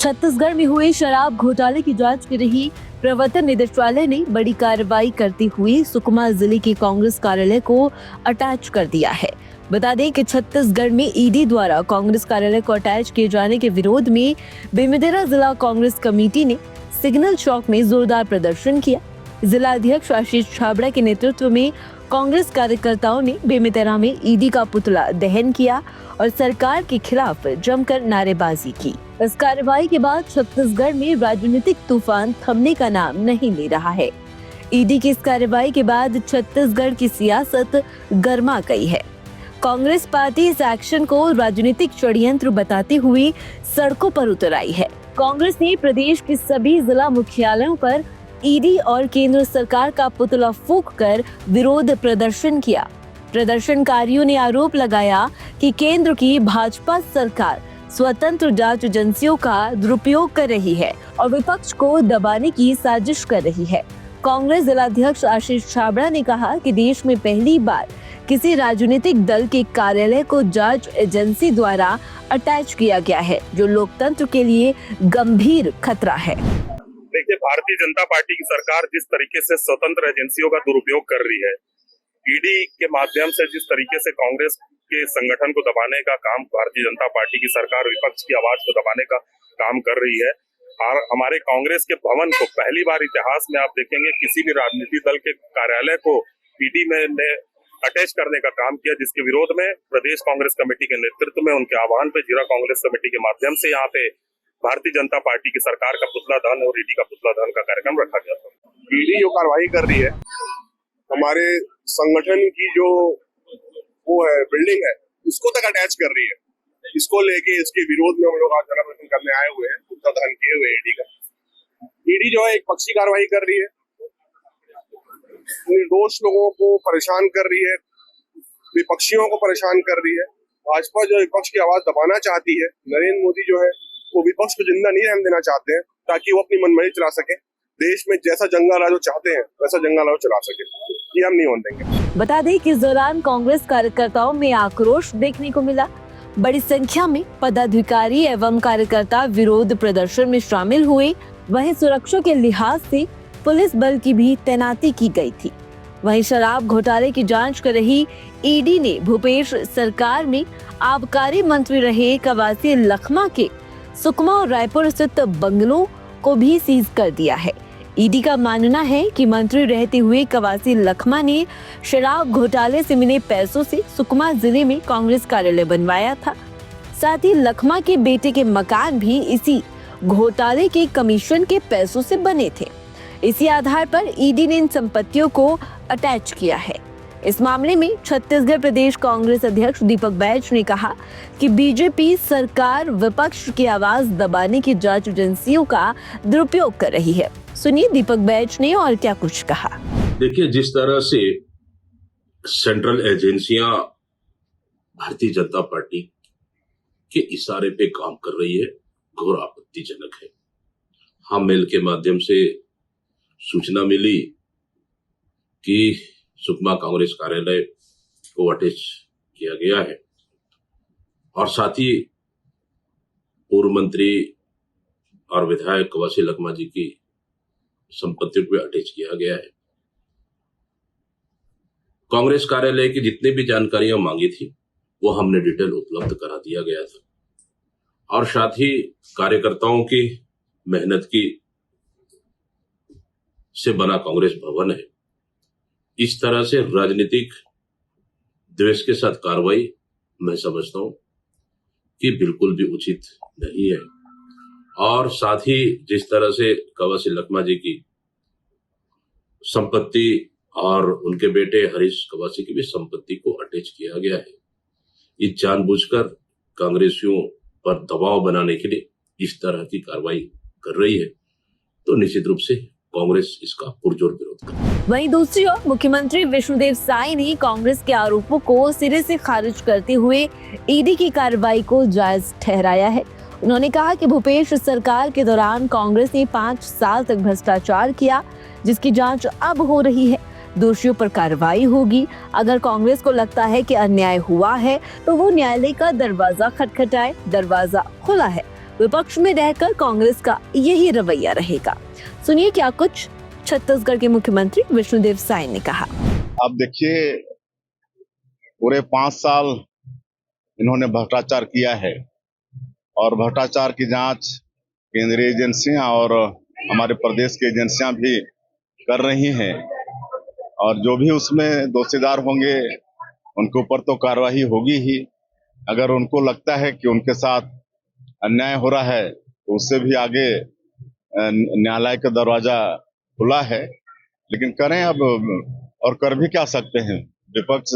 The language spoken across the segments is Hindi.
छत्तीसगढ़ में हुए शराब घोटाले की जांच कर रही प्रवर्तन निदेशालय ने बड़ी कार्रवाई करते हुए सुकमा जिले के कांग्रेस कार्यालय को अटैच कर दिया है। बता दें कि छत्तीसगढ़ में ईडी द्वारा कांग्रेस कार्यालय को अटैच किए जाने के विरोध में बेमेतरा जिला कांग्रेस कमेटी ने सिग्नल चौक में जोरदार प्रदर्शन किया। जिला अध्यक्ष आशीष छाबड़ा के नेतृत्व में कांग्रेस कार्यकर्ताओं ने बेमेतरा में ईडी का पुतला दहन किया और सरकार के खिलाफ जमकर नारेबाजी की। इस कार्रवाई के बाद छत्तीसगढ़ में राजनीतिक तूफान थमने का नाम नहीं ले रहा है। ईडी की इस कार्रवाई के बाद छत्तीसगढ़ की सियासत गर्मा गई है। कांग्रेस पार्टी इस एक्शन को राजनीतिक षड्यंत्र बताते हुए सड़कों पर उतर आई है। कांग्रेस ने प्रदेश के सभी जिला मुख्यालयों पर ईडी और केंद्र सरकार का पुतला फूंककर विरोध प्रदर्शन किया। प्रदर्शनकारियों ने आरोप लगाया कि केंद्र की भाजपा सरकार स्वतंत्र जांच एजेंसियों का दुरुपयोग कर रही है और विपक्ष को दबाने की साजिश कर रही है। कांग्रेस जिलाध्यक्ष आशीष छाबड़ा ने कहा कि देश में पहली बार किसी राजनीतिक दल के कार्यालय को जांच एजेंसी द्वारा अटैच किया गया है, जो लोकतंत्र के लिए गंभीर खतरा है। देखिए, भारतीय जनता पार्टी की सरकार जिस तरीके से स्वतंत्र एजेंसियों का दुरुपयोग कर रही है, ईडी के माध्यम से जिस तरीके से कांग्रेस के संगठन को दबाने का काम भारतीय जनता पार्टी की सरकार विपक्ष की आवाज को दबाने का काम कर रही है। और हमारे कांग्रेस के भवन को पहली बार इतिहास में आप देखेंगे किसी भी राजनीतिक दल के कार्यालय को ईडी में अटैच करने का काम किया, जिसके विरोध में प्रदेश कांग्रेस कमेटी के नेतृत्व में उनके आह्वान पे जिला कांग्रेस कमेटी के माध्यम से यहाँ पे भारतीय जनता पार्टी की सरकार का पुतला दहन और ईडी का पुतला दहन का कार्यक्रम रखा गया था। ईडी जो कार्रवाई कर रही है, हमारे संगठन की जो वो है बिल्डिंग है, उसको तक अटैच कर रही है। इसको लेके इसके विरोध में हम लोग आज धरना प्रदर्शन करने आए हुए हैं, पुतला दहन किए हुए ईडी का। ईडी जो है एक पक्षी कार्रवाई कर रही है, निर्दोष लोगों को परेशान कर रही है, विपक्षियों को परेशान कर रही है। भाजपा जो विपक्ष की आवाज दबाना चाहती है, नरेंद्र मोदी जो है वो विपक्ष को जिंदा नहीं रहने देना चाहते हैं ताकि वो अपनी मनमानी चला सके। देश में जैसा जंगल राज चाहते हैं वैसा जंगल राज चला सके, ये हम नहीं होने देंगे। बता दें कि इस दौरान कांग्रेस कार्यकर्ताओं में आक्रोश देखने को मिला। बड़ी संख्या में पदाधिकारी एवं कार्यकर्ता विरोध प्रदर्शन में शामिल हुए। वहीं सुरक्षा के लिहाज से पुलिस बल की भी तैनाती की गई थी। वहीं शराब घोटाले की जांच कर रही ईडी ने भूपेश सरकार में आबकारी मंत्री रहे कवासी लखमा के सुकमा और रायपुर स्थित बंगलों को भी सीज कर दिया है। ईडी का मानना है कि मंत्री रहते हुए कवासी लखमा ने शराब घोटाले से मिले पैसों से सुकमा जिले में कांग्रेस कार्यालय बनवाया था। साथ ही लखमा के बेटे के मकान भी इसी घोटाले के कमीशन के पैसों से बने थे। इसी आधार पर ईडी ने इन संपत्तियों को अटैच किया है। इस मामले में छत्तीसगढ़ प्रदेश कांग्रेस अध्यक्ष दीपक बैज ने कहा कि बीजेपी सरकार विपक्ष की आवाज दबाने की जांच एजेंसियों का दुरुपयोग कर रही है। सुनिए दीपक बैज ने और क्या कुछ कहा। देखिए, जिस तरह से सेंट्रल एजेंसियां भारतीय जनता पार्टी के इशारे पे काम कर रही है, घोर आपत्तिजनक है। हम मेल के माध्यम से सूचना मिली कि सुकमा कांग्रेस कार्यालय को अटैच किया गया है और साथ ही पूर्व मंत्री और विधायक कवासी लखमा जी की संपत्तियों को अटैच किया गया है। कांग्रेस कार्यालय की जितनी भी जानकारियां मांगी थी वो हमने डिटेल उपलब्ध करा दिया गया था और साथ ही कार्यकर्ताओं की मेहनत की से बना कांग्रेस भवन है। इस तरह से राजनीतिक द्वेष के साथ कार्रवाई मैं समझता हूं कि बिल्कुल भी उचित नहीं है। और साथ ही जिस तरह से कवासी लखमा जी की संपत्ति और उनके बेटे हरीश कवासी की भी संपत्ति को अटैच किया गया है, ये जानबूझकर कांग्रेसियों पर दबाव बनाने के लिए इस तरह की कार्रवाई कर रही है, तो निश्चित रूप से कांग्रेस इसका पुरजोर विरोध कर। वहीं दूसरी ओर मुख्यमंत्री विष्णुदेव साय ने कांग्रेस के आरोपों को सिरे से खारिज करते हुए ईडी की कार्रवाई को जायज ठहराया है। उन्होंने कहा कि भूपेश सरकार के दौरान कांग्रेस ने 5 साल तक भ्रष्टाचार किया, जिसकी जांच अब हो रही है। दोषियों पर कार्रवाई होगी। अगर कांग्रेस को लगता है कि अन्याय हुआ है तो वो न्यायालय का दरवाजा खटखटाए, दरवाजा खुला है। विपक्ष में रहकर कांग्रेस का यही रवैया रहेगा। सुनिए क्या कुछ छत्तीसगढ़ के मुख्यमंत्री विष्णुदेव साय ने कहा। अब देखिए, पूरे 5 साल इन्होंने भ्रष्टाचार किया है और भ्रष्टाचार की जांच केंद्रीय एजेंसियां और हमारे प्रदेश की एजेंसियां भी कर रही हैं और जो भी उसमें दोषीदार होंगे उनके ऊपर तो कार्रवाई होगी ही। अगर उनको लगता है कि उनके साथ अन्याय हो रहा है तो उससे भी आगे न्यायालय का दरवाजा खुला है, लेकिन करें अब, और कर भी क्या सकते हैं, विपक्ष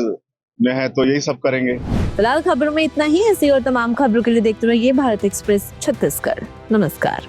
में है तो यही सब करेंगे। फिलहाल खबरों में इतना ही। ऐसी और तमाम खबरों के लिए देखते रहिए भारत एक्सप्रेस छत्तीसगढ़। नमस्कार।